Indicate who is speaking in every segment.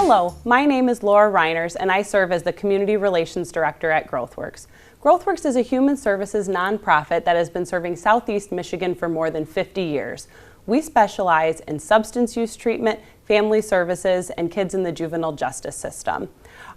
Speaker 1: Hello, my name is Laura Reiners and I serve as the Community Relations Director at GrowthWorks. GrowthWorks is a human services nonprofit that has been serving Southeast Michigan for more than 50 years. We specialize in substance use treatment, family services, and kids in the juvenile justice system.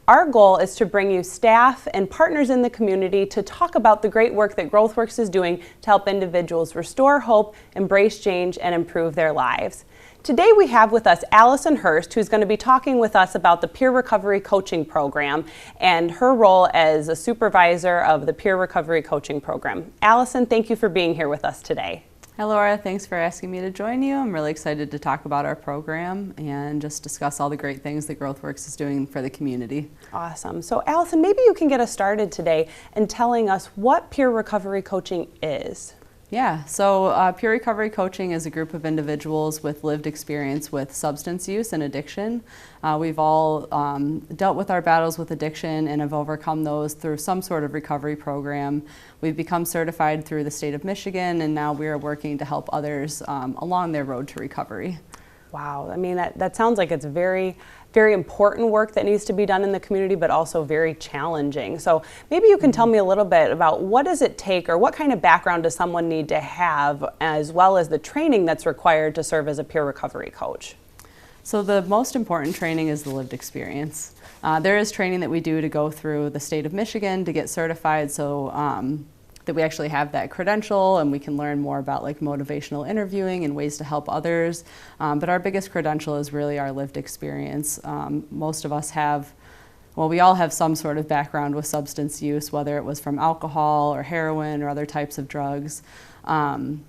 Speaker 1: Our goal is to bring you staff and partners in the community to talk about the great work that GrowthWorks is doing to help individuals restore hope, embrace change, and improve their lives. Today we have with us Allison Hurst, who's going to be talking with us about the Peer Recovery Coaching Program and her role as a supervisor of the Peer Recovery Coaching Program. Allison, thank you for being here with us today.
Speaker 2: Hi Laura, thanks for asking me to join you. I'm really excited to talk about our program and just discuss all the great things that GrowthWorks is doing for the community.
Speaker 1: Awesome. So Allison, maybe you can get us started today in telling us what peer recovery coaching is.
Speaker 2: Yeah, so Peer Recovery Coaching is a group of individuals with lived experience with substance use and addiction. We've all dealt with our battles with addiction and have overcome those through some sort of recovery program. We've become certified through the state of Michigan, and now we are working to help others along their road to recovery.
Speaker 1: Wow, I mean, that sounds like it's very important work that needs to be done in the community, but also very challenging. So maybe you can tell me a little bit about what does it take, or what kind of background does someone need to have, as well as the training that's required to serve as a peer recovery coach?
Speaker 2: So the most important training is the lived experience. There is training that we do to go through the state of Michigan to get certified, so that we actually have that credential and we can learn more about like motivational interviewing and ways to help others. But our biggest credential is really our lived experience. Most of us have, well, we all have some sort of background with substance use, whether it was from alcohol or heroin or other types of drugs. And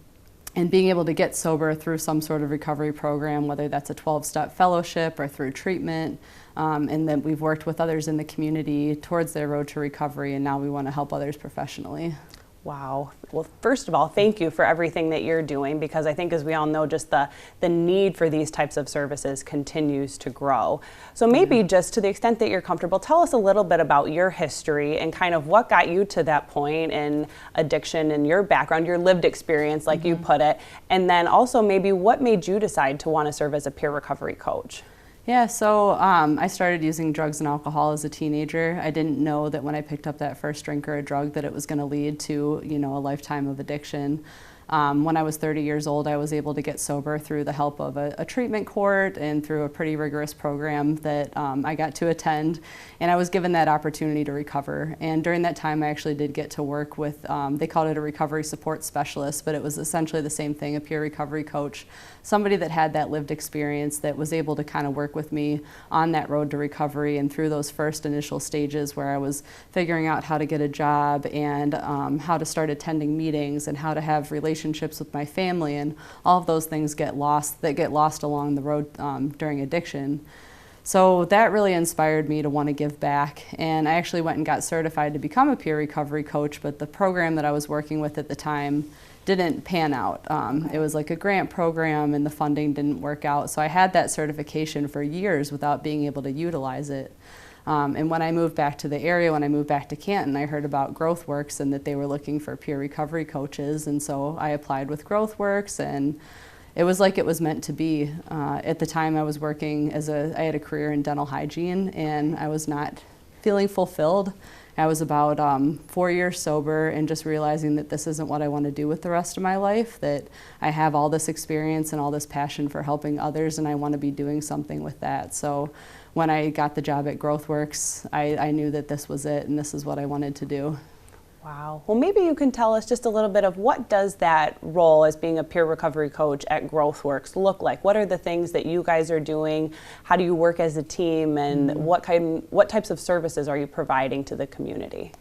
Speaker 2: being able to get sober through some sort of recovery program, whether that's a 12-step fellowship or through treatment, and then we've worked with others in the community towards their road to recovery, and now we want to help others professionally.
Speaker 1: Wow. Well, first of all, thank you for everything that you're doing, because I think, as we all know, just the need for these types of services continues to grow. So maybe just to the extent that you're comfortable, tell us a little bit about your history and kind of what got you to that point in addiction and your background, your lived experience, like you put it, and then also maybe what made you decide to want to serve as a peer recovery coach?
Speaker 2: Yeah, so I started using drugs and alcohol as a teenager. I didn't know that when I picked up that first drink or a drug that it was going to lead to, you know, a lifetime of addiction. When I was 30 years old, I was able to get sober through the help of a treatment court and through a pretty rigorous program that I got to attend, and I was given that opportunity to recover. And during that time, I actually did get to work with, they called it a recovery support specialist, but it was essentially the same thing, a peer recovery coach, somebody that had that lived experience that was able to kind of work with me on that road to recovery and through those first initial stages where I was figuring out how to get a job and how to start attending meetings and how to have relationships with my family, and all of those things get lost along the road during addiction. So that really inspired me to want to give back, and I actually went and got certified to become a peer recovery coach, but the program that I was working with at the time didn't pan out. It was like a grant program and the funding didn't work out, so I had that certification for years without being able to utilize it. And when I moved back to the area, when I moved back to Canton, I heard about GrowthWorks and that they were looking for peer recovery coaches, and so I applied with GrowthWorks, and it was like it was meant to be. At the time I was working I had a career in dental hygiene, and I was not feeling fulfilled. I was about 4 years sober and just realizing that this isn't what I want to do with the rest of my life, that I have all this experience and all this passion for helping others, and I want to be doing something with that. So when I got the job at GrowthWorks, I knew that this was it and this is what I wanted to do.
Speaker 1: Wow. Well, maybe you can tell us just a little bit of what does that role as being a peer recovery coach at GrowthWorks look like? What are the things that you guys are doing? How do you work as a team, and what types of services are you providing to the community?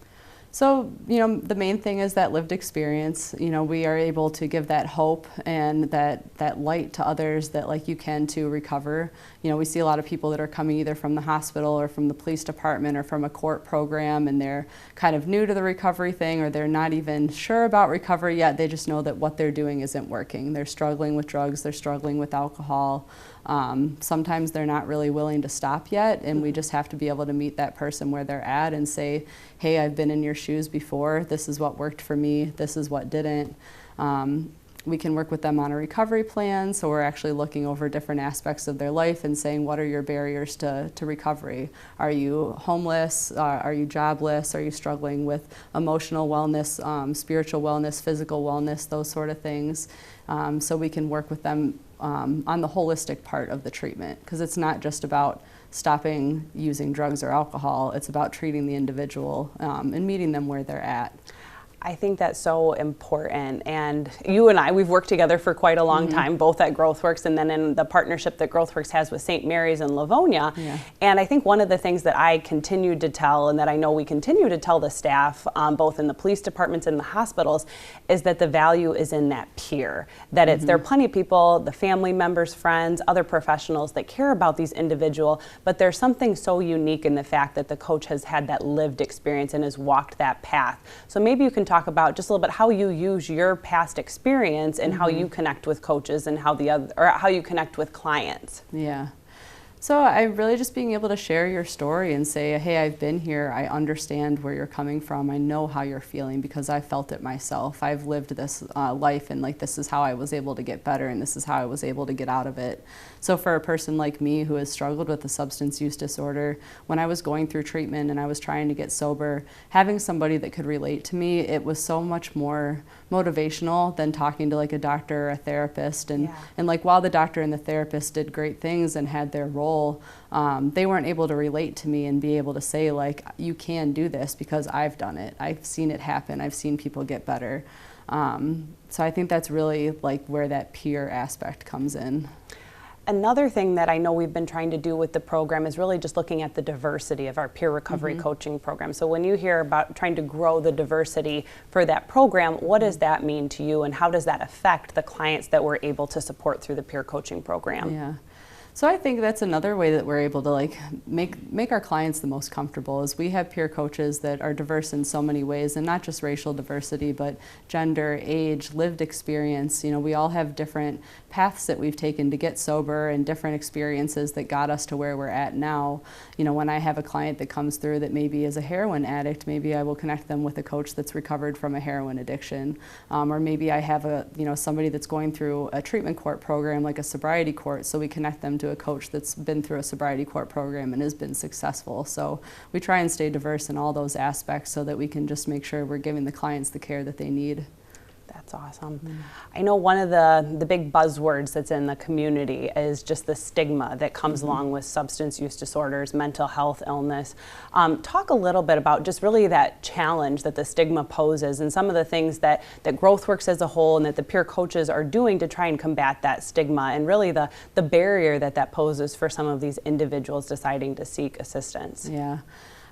Speaker 2: So, you know, the main thing is that lived experience. You know, we are able to give that hope and that light to others that, like, you can too recover. You know, we see a lot of people that are coming either from the hospital or from the police department or from a court program, and they're kind of new to the recovery thing, or they're not even sure about recovery yet. They just know that what they're doing isn't working. They're struggling with drugs, they're struggling with alcohol. Sometimes they're not really willing to stop yet, and we just have to be able to meet that person where they're at and say, hey, I've been in your shoes before, this is what worked for me, this is what didn't. We can work with them on a recovery plan, so we're actually looking over different aspects of their life and saying, what are your barriers to recovery? Are you homeless? Are you jobless? Are you struggling with emotional wellness, spiritual wellness, physical wellness, those sort of things? So we can work with them on the holistic part of the treatment, because it's not just about stopping using drugs or alcohol, it's about treating the individual and meeting them where they're at.
Speaker 1: I think that's so important, and you and I, we've worked together for quite a long time, both at GrowthWorks and then in the partnership that GrowthWorks has with St. Mary's in Livonia. And I think one of the things that I continued to tell, and that I know we continue to tell the staff, both in the police departments and the hospitals, is that the value is in that peer. That it's, there are plenty of people, the family members, friends, other professionals that care about these individuals, but there's something so unique in the fact that the coach has had that lived experience and has walked that path. So maybe you can talk about just a little bit how you use your past experience and how you connect with coaches and how how you connect with clients.
Speaker 2: Yeah. So I really just being able to share your story and say, hey, I've been here, I understand where you're coming from, I know how you're feeling because I felt it myself. I've lived this life, and like this is how I was able to get better, and this is how I was able to get out of it. So for a person like me who has struggled with a substance use disorder, when I was going through treatment and I was trying to get sober, having somebody that could relate to me, it was so much more motivational than talking to like a doctor or a therapist. And like while the doctor and the therapist did great things and had their role, they weren't able to relate to me and be able to say like, you can do this because I've done it. I've seen it happen. I've seen people get better. So I think that's really like where that peer aspect comes in.
Speaker 1: Another thing that I know we've been trying to do with the program is really just looking at the diversity of our peer recovery coaching program. So when you hear about trying to grow the diversity for that program, what does that mean to you, and how does that affect the clients that we're able to support through the peer coaching program?
Speaker 2: Yeah. So I think that's another way that we're able to like make our clients the most comfortable, is we have peer coaches that are diverse in so many ways, and not just racial diversity, but gender, age, lived experience. You know, we all have different paths that we've taken to get sober and different experiences that got us to where we're at now. You know, when I have a client that comes through that maybe is a heroin addict, maybe I will connect them with a coach that's recovered from a heroin addiction. Or maybe I have somebody that's going through a treatment court program like a sobriety court, so we connect them to a coach that's been through a sobriety court program and has been successful. So we try and stay diverse in all those aspects so that we can just make sure we're giving the clients the care that they need.
Speaker 1: That's awesome. I know one of the big buzzwords that's in the community is just the stigma that comes along with substance use disorders, mental health illness. Talk a little bit about just really that challenge that the stigma poses, and some of the things that GrowthWorks as a whole and that the peer coaches are doing to try and combat that stigma, and really the barrier that poses for some of these individuals deciding to seek assistance.
Speaker 2: Yeah.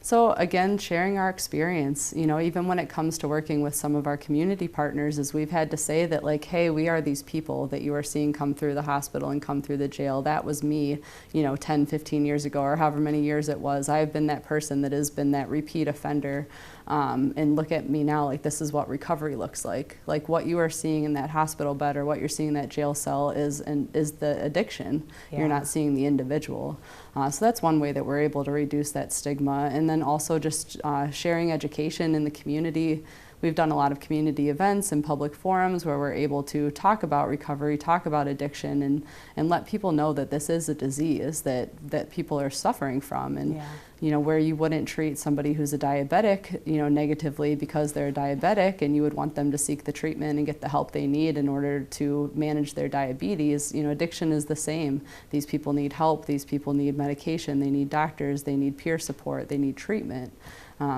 Speaker 2: So again, sharing our experience, you know, even when it comes to working with some of our community partners, is we've had to say that like, hey, we are these people that you are seeing come through the hospital and come through the jail. That was me, you know, 10, 15 years ago, or however many years it was. I've been that person that has been that repeat offender. And look at me now, like this is what recovery looks like. Like what you are seeing in that hospital bed or what you're seeing in that jail cell is the addiction. Yeah. You're not seeing the individual. So that's one way that we're able to reduce that stigma. And then also just sharing education in the community. We've done a lot of community events and public forums where we're able to talk about recovery, talk about addiction, and let people know that this is a disease that people are suffering from. And you know, where you wouldn't treat somebody who's a diabetic, you know, negatively because they're diabetic, and you would want them to seek the treatment and get the help they need in order to manage their diabetes. You know, addiction is the same. These people need help, these people need medication, they need doctors, they need peer support, they need treatment.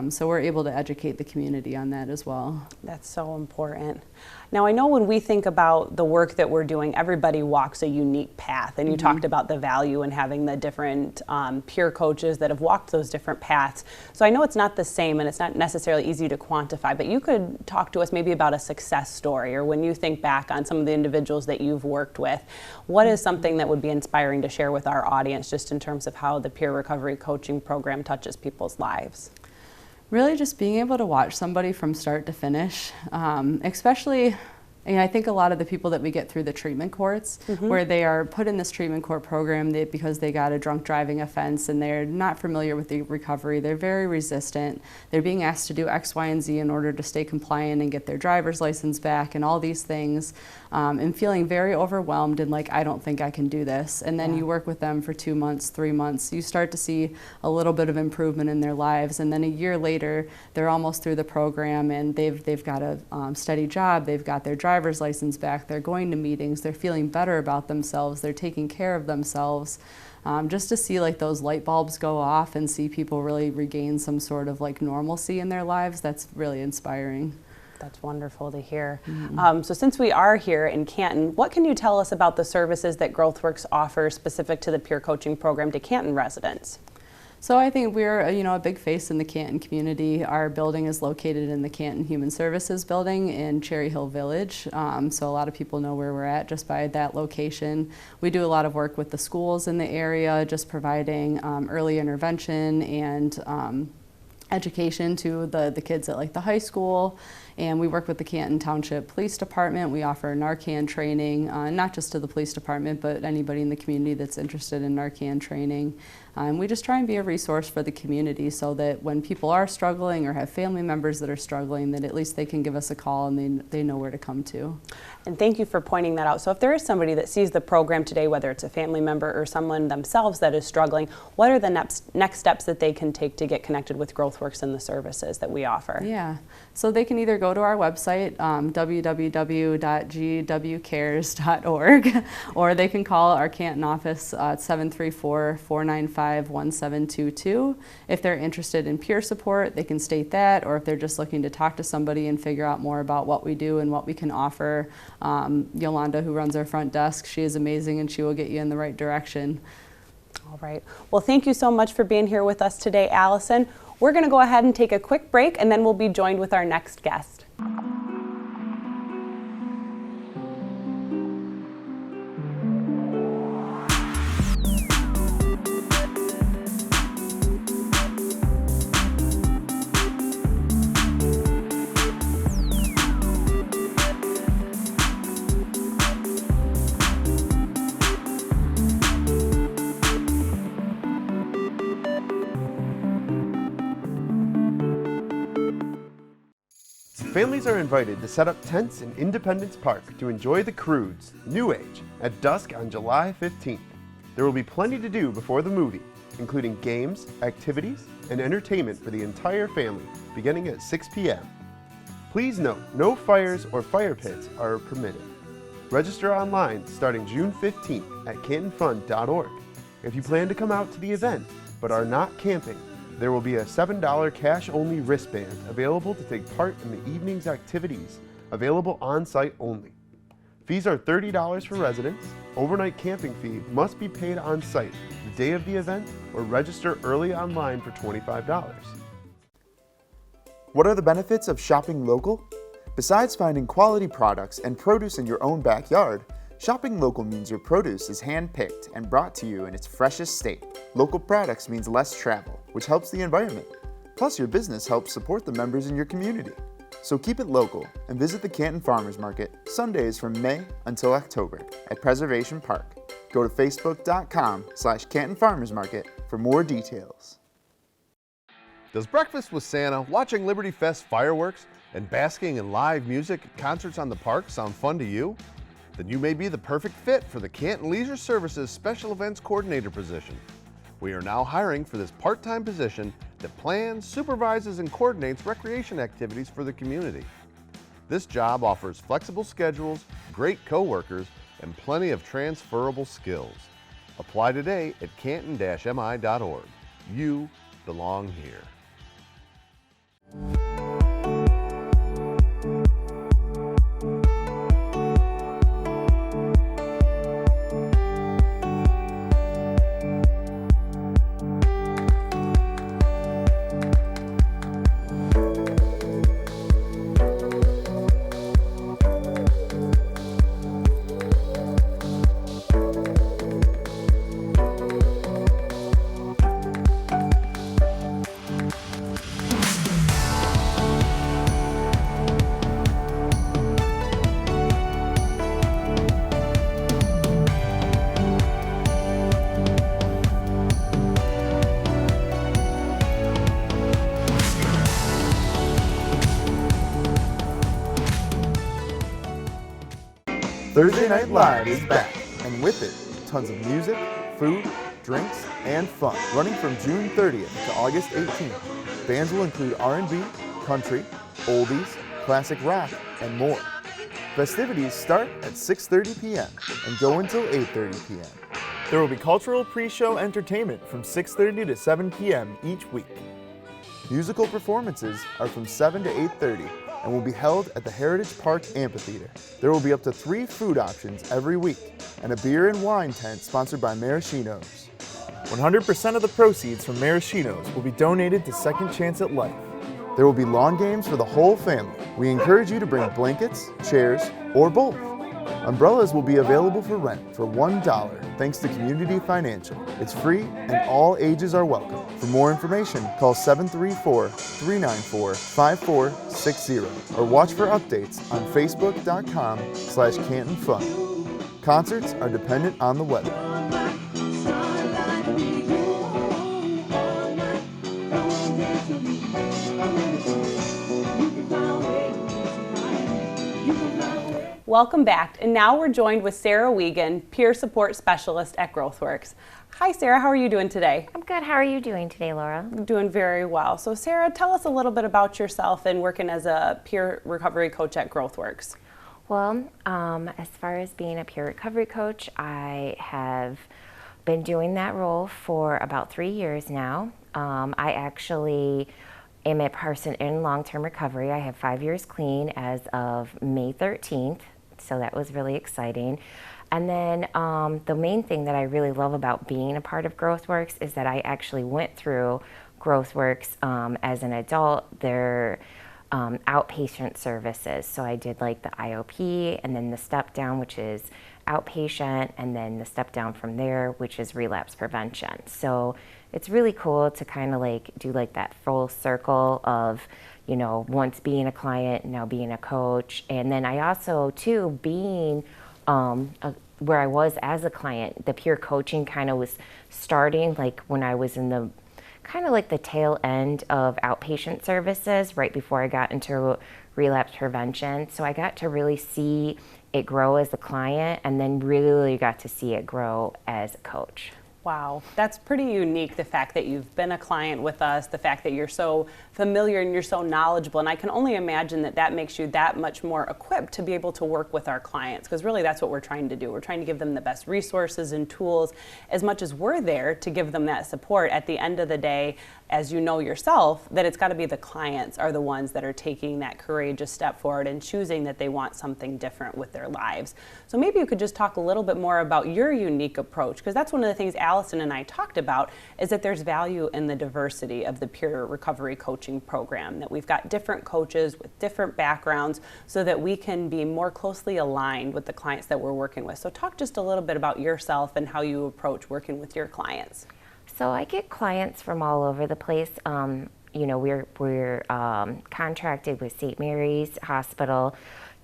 Speaker 2: So we're able to educate the community on that as well.
Speaker 1: That's so important. Now I know when we think about the work that we're doing, everybody walks a unique path, and you talked about the value in having the different peer coaches that have walked those different paths. So I know it's not the same and it's not necessarily easy to quantify, but you could talk to us maybe about a success story, or when you think back on some of the individuals that you've worked with, what is something that would be inspiring to share with our audience just in terms of how the peer recovery coaching program touches people's lives?
Speaker 2: Really just being able to watch somebody from start to finish, especially And I think a lot of the people that we get through the treatment courts, where they are put in this treatment court program because they got a drunk driving offense and they're not familiar with the recovery, they're very resistant, they're being asked to do X, Y, and Z in order to stay compliant and get their driver's license back and all these things, and feeling very overwhelmed and like, I don't think I can do this. And then you work with them for 2 months, 3 months, you start to see a little bit of improvement in their lives, and then a year later, they're almost through the program and they've got a steady job, they've got their driver's license back, they're going to meetings, they're feeling better about themselves, they're taking care of themselves. Just to see like those light bulbs go off and see people really regain some sort of like normalcy in their lives, that's really inspiring.
Speaker 1: That's wonderful to hear. So since we are here in Canton, what can you tell us about the services that GrowthWorks offers specific to the peer coaching program to Canton residents?
Speaker 2: So I think we're a big face in the Canton community. Our building is located in the Canton Human Services building in Cherry Hill Village. So a lot of people know where we're at just by that location. We do a lot of work with the schools in the area, just providing early intervention and education to the kids at like the high school. And we work with the Canton Township Police Department. We offer Narcan training, not just to the police department, but anybody in the community that's interested in Narcan training. And we just try and be a resource for the community so that when people are struggling or have family members that are struggling, that at least they can give us a call and they know where to come to.
Speaker 1: And thank you for pointing that out. So if there is somebody that sees the program today, whether it's a family member or someone themselves that is struggling, what are the next steps that they can take to get connected with GrowthWorks and the services that we offer?
Speaker 2: Yeah, so they can either go to our website, www.gwcares.org, or they can call our Canton office at 734-495-1722. If they're interested in peer support, they can state that, or if they're just looking to talk to somebody and figure out more about what we do and what we can offer, Yolanda, who runs our front desk, she is amazing and she will get you in the right direction.
Speaker 1: All right. Well, thank you so much for being here with us today, Allison. We're going to go ahead and take a quick break, and then we'll be joined with our next guest.
Speaker 3: Families are invited to set up tents in Independence Park to enjoy the Croods, New Age, at dusk on July 15th. There will be plenty to do before the movie, including games, activities, and entertainment for the entire family, beginning at 6 p.m. Please note, no fires or fire pits are permitted. Register online starting June 15th at cantonfund.org. If you plan to come out to the event but are not camping, there will be a $7 cash-only wristband available to take part in the evening's activities, available on-site only. Fees are $30 for residents. Overnight camping fee must be paid on-site the day of the event or register early online for $25.
Speaker 4: What are the benefits of shopping local? Besides finding quality products and produce in your own backyard, shopping local means your produce is hand-picked and brought to you in its freshest state. Local products means less travel, which helps the environment. Plus, your business helps support the members in your community. So keep it local and visit the Canton Farmers Market Sundays from May until October at Preservation Park. Go to facebook.com/Canton Farmers Market for more details.
Speaker 5: Does breakfast with Santa, watching Liberty Fest fireworks, and basking in live music at concerts on the park sound fun to you? Then you may be the perfect fit for the Canton Leisure Services Special Events Coordinator position. We are now hiring for this part-time position that plans, supervises, and coordinates recreation activities for the community. This job offers flexible schedules, great co-workers, and plenty of transferable skills. Apply today at canton-mi.org. You belong here.
Speaker 4: Thursday Night Live is back, and with it, tons of music, food, drinks, and fun. Running from June 30th to August 18th, bands will include R&B, country, oldies, classic rock, and more. Festivities start at 6:30 p.m. and go until 8:30 p.m. There will be cultural pre-show entertainment from 6:30 to 7 p.m. each week. Musical performances are from 7 to 8:30 and will be held at the Heritage Park Amphitheater. There will be up to 3 food options every week and a beer and wine tent sponsored by Maraschino's. 100% of the proceeds from Maraschino's will be donated to Second Chance at Life. There will be lawn games for the whole family. We encourage you to bring blankets, chairs, or both. Umbrellas will be available for rent for $1 thanks to Community Financial. It's free and all ages are welcome. For more information, call 734-394-5460 or watch for updates on facebook.com/CantonFun. Concerts are dependent on the weather.
Speaker 1: Welcome back, and now we're joined with Sarah Wiegand, Peer Support Specialist at GrowthWorks. Hi Sarah, how are you doing today?
Speaker 6: I'm good. How are you doing today, Laura?
Speaker 1: I'm doing very well. So Sarah, tell us a little bit about yourself and working as a peer recovery coach at GrowthWorks.
Speaker 6: Well, as far as being a peer recovery coach, I have been doing that role for about 3 years now. I actually am a person in long-term recovery. I have 5 years clean as of May 13th. So that was really exciting. And then the main thing that I really love about being a part of GrowthWorks is that I actually went through GrowthWorks as an adult, their outpatient services. So I did like the IOP and then the step down, which is outpatient, and then the step down from there, which is relapse prevention. So it's really cool to kind of like do like that full circle of, you know, once being a client, now being a coach. And then I also, too, being where I was as a client, the peer coaching kind of was starting like when I was in the kind of like the tail end of outpatient services right before I got into relapse prevention. So I got to really see it grow as a client and then really got to see it grow as a coach.
Speaker 1: Wow, that's pretty unique, the fact that you've been a client with us, the fact that you're so familiar and you're so knowledgeable, and I can only imagine that that makes you that much more equipped to be able to work with our clients, because really that's what we're trying to do. We're trying to give them the best resources and tools as much as we're there to give them that support. At the end of the day, as you know yourself, that it's got to be the clients are the ones that are taking that courageous step forward and choosing that they want something different with their lives. So maybe you could just talk a little bit more about your unique approach, because that's one of the things Allison and I talked about, is that there's value in the diversity of the peer recovery coaching program, that we've got different coaches with different backgrounds so that we can be more closely aligned with the clients that we're working with. So talk just a little bit about yourself and how you approach working with your clients.
Speaker 6: So I get clients from all over the place. You know, we're contracted with St. Mary's Hospital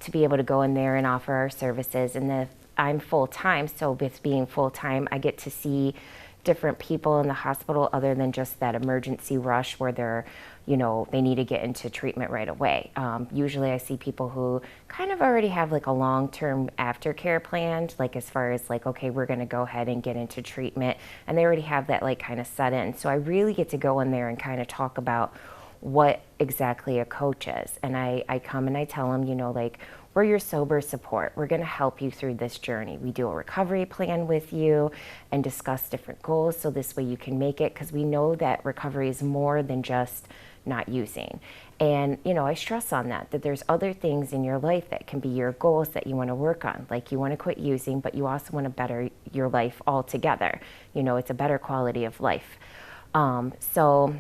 Speaker 6: to be able to go in there and offer our services. And I'm full-time, so with being full-time, I get to see different people in the hospital other than just that emergency rush where they're, you know, they need to get into treatment right away. Usually I see people who kind of already have like a long-term aftercare planned, like as far as like, okay, we're gonna go ahead and get into treatment, and they already have that like kind of set in. So I really get to go in there and kind of talk about what exactly a coach is. And I come and I tell them, you know, like, we're your sober support. We're gonna help you through this journey. We do a recovery plan with you and discuss different goals so this way you can make it, because we know that recovery is more than just not using. And, you know, I stress on that there's other things in your life that can be your goals that you wanna work on. Like you wanna quit using, but you also wanna better your life altogether. You know, it's a better quality of life. So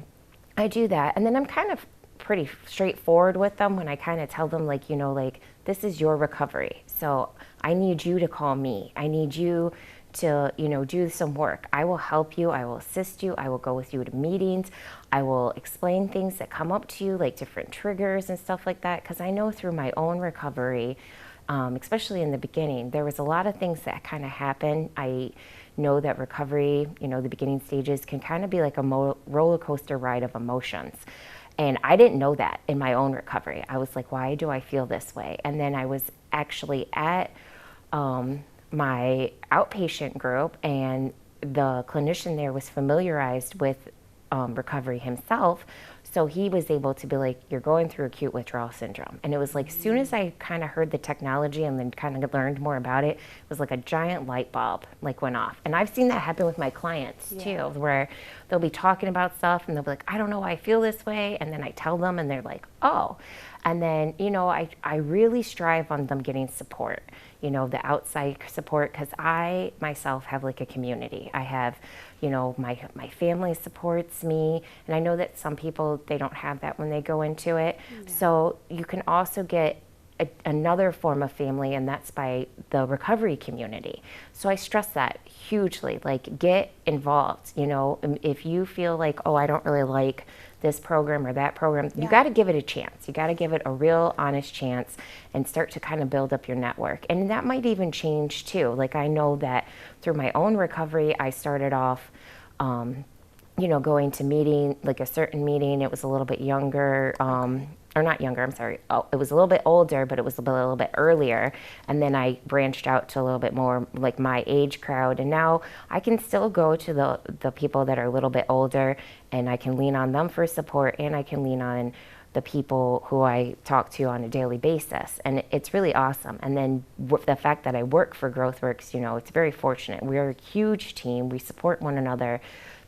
Speaker 6: I do that, and then I'm kind of pretty straightforward with them when I kind of tell them, like, you know, like, this is your recovery. So I need you to call me. I need you to, you know, do some work. I will help you. I will assist you. I will go with you to meetings. I will explain things that come up to you, like different triggers and stuff like that. Because I know through my own recovery, especially in the beginning, there was a lot of things that kind of happened. I know that recovery, you know, the beginning stages can kind of be like a roller coaster ride of emotions. And I didn't know that in my own recovery. I was like, why do I feel this way? And then I was actually at my outpatient group, and the clinician there was familiarized with recovery himself. So he was able to be like, you're going through acute withdrawal syndrome. And it was like, as soon as I kind of heard the technology and then kind of learned more about it, it was like a giant light bulb like went off. And I've seen that happen with my clients too, where they'll be talking about stuff and they'll be like, I don't know why I feel this way. And then I tell them and they're like, oh. And then, you know, I really strive on them getting support, you know, the outside support, because I myself have like a community. I have, you know, my family supports me, and I know that some people, they don't have that when they go into it. So you can also get another form of family, and that's by the recovery community. So I stress that hugely, like get involved, you know, if you feel like, oh, I don't really like this program or that program, you got to give it a chance. You got to give it a real honest chance and start to kind of build up your network. And that might even change too. Like I know that through my own recovery, I started off, you know, going to meeting, like a certain meeting, it was a little bit younger, or not younger, I'm sorry. Oh, it was a little bit older, but it was a little bit earlier. And then I branched out to a little bit more like my age crowd. And now I can still go to the people that are a little bit older, and I can lean on them for support, and I can lean on the people who I talk to on a daily basis. And it's really awesome. And then the fact that I work for GrowthWorks, you know, it's very fortunate. We're a huge team. We support one another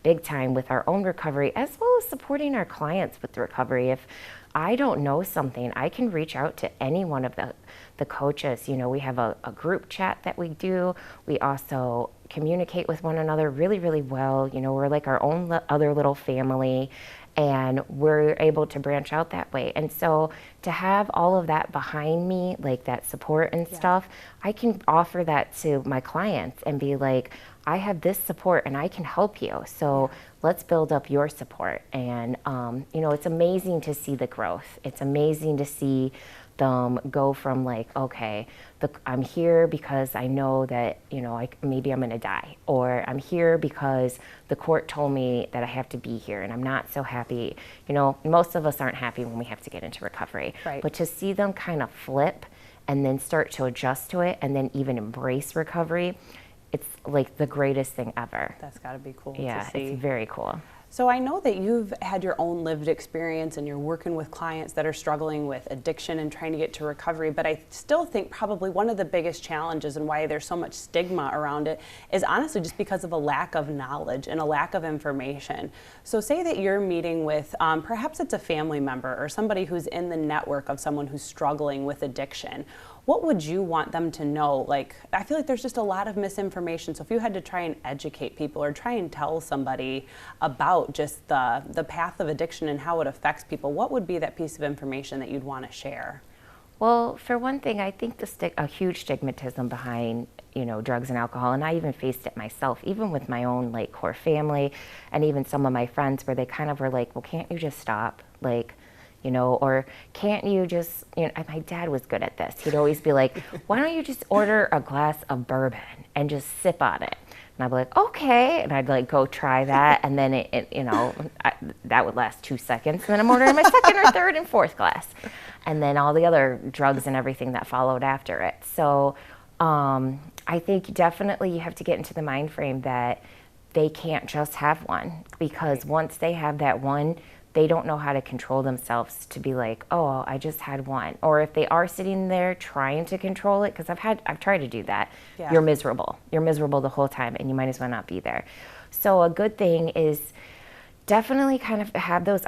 Speaker 6: big time with our own recovery, as well as supporting our clients with the recovery. If I don't know something, I can reach out to any one of the coaches. You know, we have a group chat that we do. We also communicate with one another really, really well. You know, we're like our own other little family, and we're able to branch out that way. And so to have all of that behind me, like that support and stuff, I can offer that to my clients and be like, I have this support and I can help you. So let's build up your support. And, you know, it's amazing to see the growth. It's amazing to see them go from like, okay, I'm here because I know that, you know, maybe I'm going to die, or I'm here because the court told me that I have to be here and I'm not so happy. You know, most of us aren't happy when we have to get into recovery, but to see them kind of flip and then start to adjust to it and then even embrace recovery, it's like the greatest thing ever.
Speaker 1: That's got to be cool
Speaker 6: Yeah,
Speaker 1: to see.
Speaker 6: it's very cool.
Speaker 1: So I know that you've had your own lived experience and you're working with clients that are struggling with addiction and trying to get to recovery, but I still think probably one of the biggest challenges and why there's so much stigma around it is honestly just because of a lack of knowledge and a lack of information. So say that you're meeting with, perhaps it's a family member or somebody who's in the network of someone who's struggling with addiction. What would you want them to know? Like, I feel like there's just a lot of misinformation. So if you had to try and educate people or try and tell somebody about just the path of addiction and how it affects people, what would be that piece of information that you'd want to share?
Speaker 6: Well, for one thing, I think a huge stigmatism behind, you know, drugs and alcohol, and I even faced it myself, even with my own like core family and even some of my friends, where they kind of were like, well, can't you just stop? Like, you know, or can't you just, you know, my dad was good at this. He'd always be like, why don't you just order a glass of bourbon and just sip on it? And I'd be like, okay. And I'd like go try that. And then it you know, that would last 2 seconds. And then I'm ordering my second or third and fourth glass. And then all the other drugs and everything that followed after it. So I think definitely you have to get into the mind frame that they can't just have one, because once they have that one, they don't know how to control themselves to be like, oh, I just had one. Or if they are sitting there trying to control it, because I've tried to do that, you're miserable. You're miserable the whole time, and you might as well not be there. So a good thing is definitely kind of have those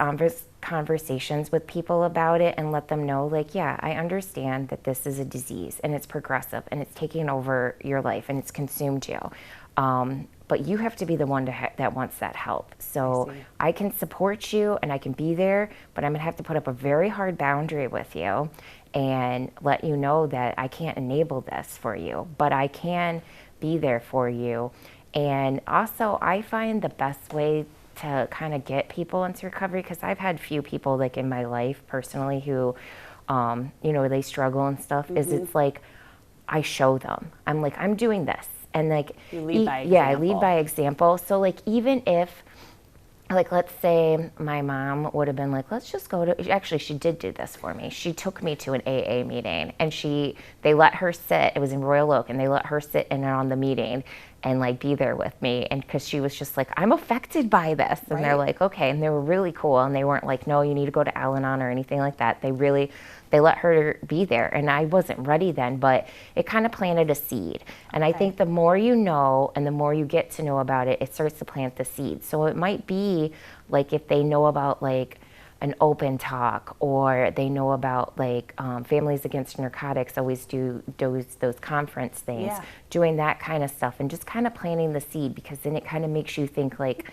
Speaker 6: conversations with people about it and let them know, like, yeah, I understand that this is a disease and it's progressive and it's taking over your life and it's consumed you. But you have to be the one that wants that help. So I can support you and I can be there, but I'm gonna have to put up a very hard boundary with you and let you know that I can't enable this for you, but I can be there for you. And also, I find the best way to kind of get people into recovery, because I've had few people like in my life personally who, you know, they struggle and stuff, is it's like, I show them. I'm like, I'm doing this. And like,
Speaker 1: you lead by example.
Speaker 6: Yeah, I lead by example. So like, even if like, let's say my mom would have been like, let's just go to, actually, she did do this for me. She took me to an AA meeting, and they let her sit, it was in Royal Oak, and they let her sit in on the meeting and like be there with me. And cause she was just like, I'm affected by this. And they're like, okay. And they were really cool. And they weren't like, no, you need to go to Al-Anon or anything like that. They let her be there. And I wasn't ready then, but it kind of planted a seed. And I think the more you know and the more you get to know about it, it starts to plant the seed. So it might be like if they know about like an open talk, or they know about like Families Against Narcotics always do those conference things, doing that kind of stuff and just kind of planting the seed, because then it kind of makes you think like,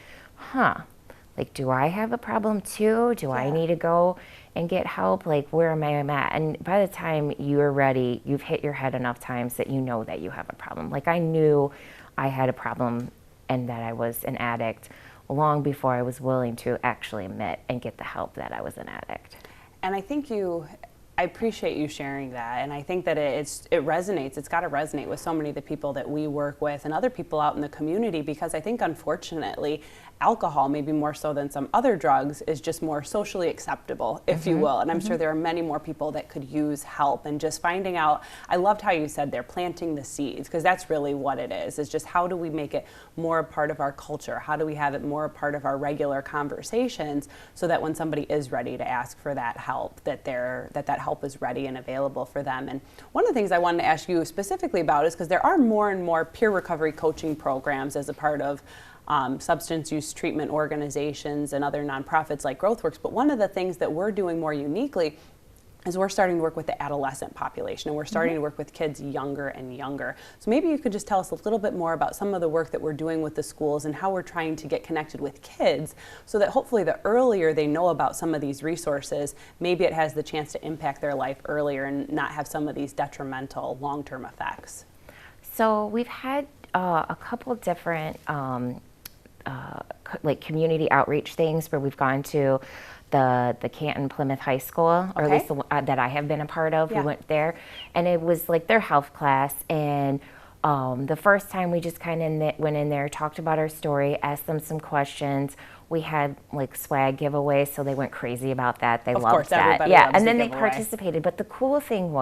Speaker 6: like, do I have a problem too? Do I need to go and get help? Like, where am I at? And by the time you're ready, you've hit your head enough times that you know that you have a problem. Like, I knew I had a problem and that I was an addict long before I was willing to actually admit and get the help that I was an addict.
Speaker 1: And I think I appreciate you sharing that, and I think that it resonates. It's got to resonate with so many of the people that we work with and other people out in the community, because I think unfortunately alcohol, maybe more so than some other drugs, is just more socially acceptable, if you will. And I'm sure there are many more people that could use help. And just finding out, I loved how you said they're planting the seeds, because that's really what it is just how do we make it more a part of our culture? How do we have it more a part of our regular conversations, so that when somebody is ready to ask for that help, that that help is ready and available for them? And one of the things I wanted to ask you specifically about is because there are more and more peer recovery coaching programs as a part of substance use treatment organizations and other nonprofits like GrowthWorks. But one of the things that we're doing more uniquely is we're starting to work with the adolescent population, and we're starting to work with kids younger and younger. So maybe you could just tell us a little bit more about some of the work that we're doing with the schools and how we're trying to get connected with kids, so that hopefully the earlier they know about some of these resources, maybe it has the chance to impact their life earlier and not have some of these detrimental long-term effects.
Speaker 6: So we've had a couple different like community outreach things where we've gone to the Canton Plymouth High School, or at least the one that I have been a part of. We went there, and it was like their health class. And the first time we just kind of went in there, talked about our story, asked them some questions. We had like swag giveaways, so they went crazy about that. They loved that. Yeah, and then they participated. But the cool thing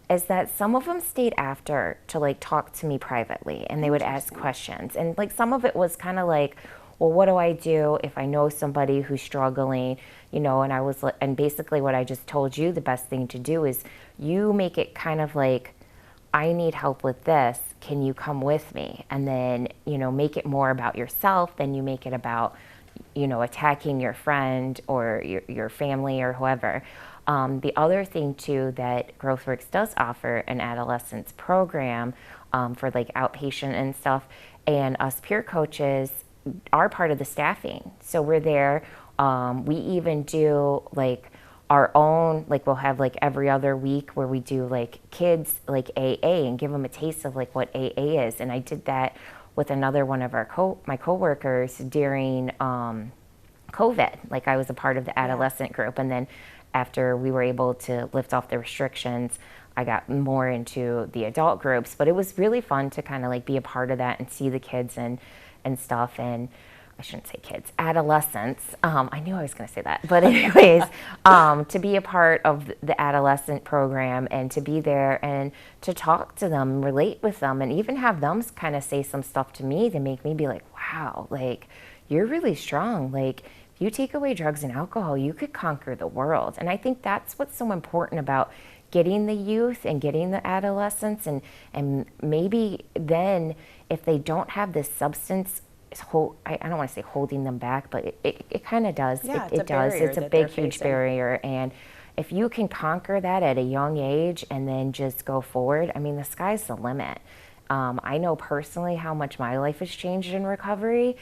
Speaker 6: is that some of them stayed after to like talk to me privately, and they would ask questions. And like some of it was kind of like, well, what do I do if I know somebody who's struggling, you know? And basically what I just told you, the best thing to do is you make it kind of like, I need help with this, can you come with me? And then, you know, make it more about yourself than you make it about, you know, attacking your friend or your family or whoever. The other thing too that GrowthWorks does offer an adolescence program for like outpatient and stuff, and us peer coaches are part of the staffing. So we're there. We even do like our own, like we'll have like every other week where we do like kids like AA and give them a taste of like what AA is. And I did that with another one of my coworkers during COVID. Like I was a part of the adolescent group, and then after we were able to lift off the restrictions, I got more into the adult groups. But it was really fun to kind of like be a part of that and see the kids and stuff. And I shouldn't say kids, adolescents. I knew I was going to say that. But anyways, to be a part of the adolescent program and to be there and to talk to them, relate with them, and even have them kind of say some stuff to me to make me be like, wow, like, you're really strong. Like, if you take away drugs and alcohol, you could conquer the world. And I think that's what's so important about getting the youth and getting the adolescents, and maybe then if they don't have this substance, I don't want to say holding them back, but it kind of does.
Speaker 1: Yeah,
Speaker 6: it does. It's a big, huge barrier. And if you can conquer that at a young age and then just go forward, I mean, the sky's the limit. I know personally how much my life has changed in recovery,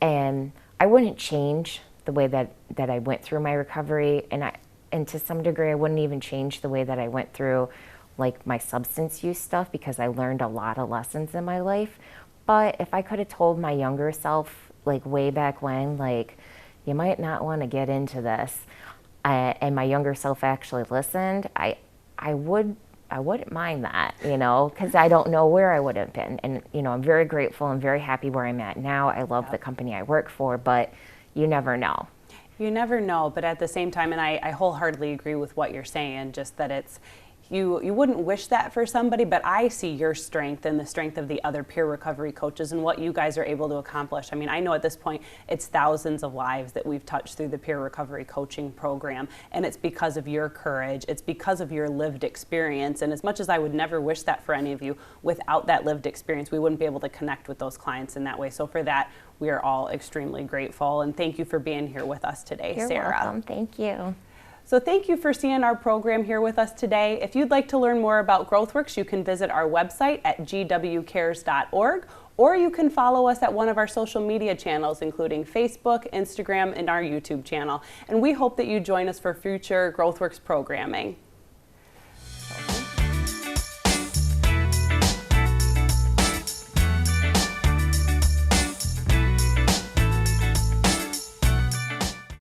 Speaker 6: and I wouldn't change the way that I went through my recovery, and to some degree I wouldn't even change the way that I went through like my substance use stuff, because I learned a lot of lessons in my life. But if I could have told my younger self, like way back when, like, you might not want to get into this, and my younger self actually listened, I wouldn't mind that, you know, because I don't know where I would have been. And, you know, I'm very grateful and very happy where I'm at now. I love the company I work for, but, you never know.
Speaker 1: You never know, but at the same time, and I wholeheartedly agree with what you're saying, just that it's, you wouldn't wish that for somebody, but I see your strength and the strength of the other peer recovery coaches and what you guys are able to accomplish. I mean, I know at this point it's thousands of lives that we've touched through the peer recovery coaching program, and it's because of your courage, it's because of your lived experience, and as much as I would never wish that for any of you, without that lived experience, we wouldn't be able to connect with those clients in that way. So for that, we are all extremely grateful, and thank you for being here with us today,
Speaker 6: You're
Speaker 1: Sarah.
Speaker 6: welcome. Thank you.
Speaker 1: So thank you for seeing our program here with us today. If you'd like to learn more about GrowthWorks, you can visit our website at gwcares.org, or you can follow us at one of our social media channels, including Facebook, Instagram, and our YouTube channel. And we hope that you join us for future GrowthWorks programming.